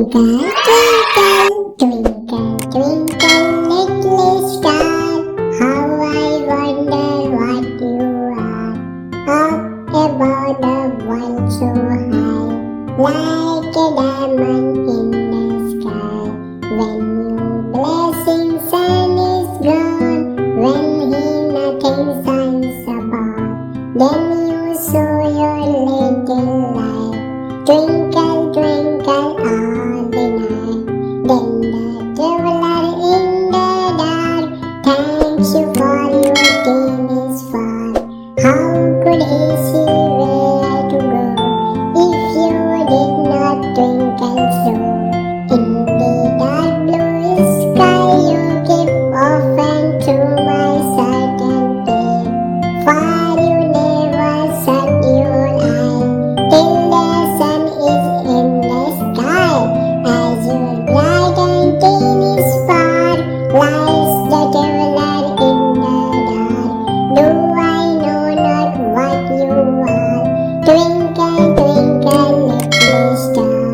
Twinkle, twinkle, twinkle, twinkle, little star, how I wonder what you are. Up above the world so high, like a diamond in the sky. When your blessing sun is gone, when he nothing shines above, then you show your little light. Twinkle, twinkle all the night. Then the traveler in the dark thanks you for your team is far. How could he see where to go if you did not twinkle so? In the dark blue sky you keep often to my sight and play. For you never shut your eye till the sun is in the sky. As your bright and thin is far, lies the traveler in the dark. Do I know not what you are? Twinkle, twinkle, little star.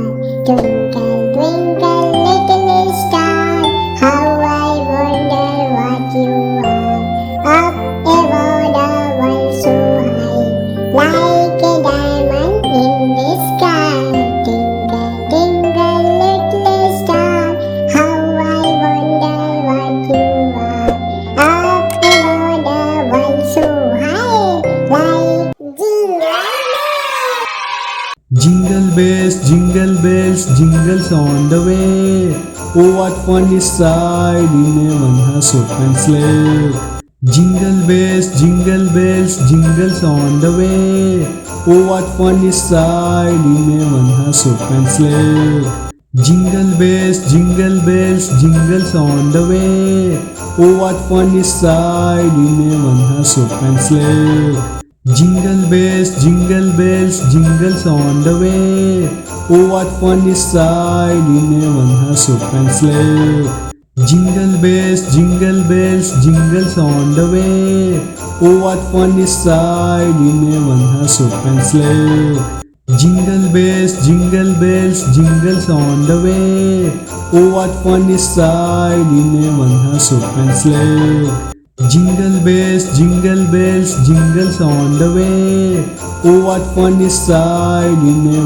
Twinkle, twinkle, little star. How I wonder what you are. Up above the world so high, like a diamond in the sky. Twinkle, twinkle, little star. How I wonder what you are. Up above the world so high, like Jingle bells, jingles on the way. Oh, what fun is ride in a one-horse open sleigh. Jingle bells, jingles on the way. Oh, what fun is ride in a one-horse open sleigh. Jingle bells, jingles on the way. Oh, what fun is ride in a one-horse open sleigh. Jingle bells, jingles on the way. Oh, what fun is ride in a one-horse open sleigh. Jingle bells, jingles on the way. Oh, what fun is ride in a one-horse open sleigh. Jingle bells, jingles on the way. Oh, what fun is ride in a one-horse open sleigh. Jingle bells, jingles on the way. Oh, what fun is ride in a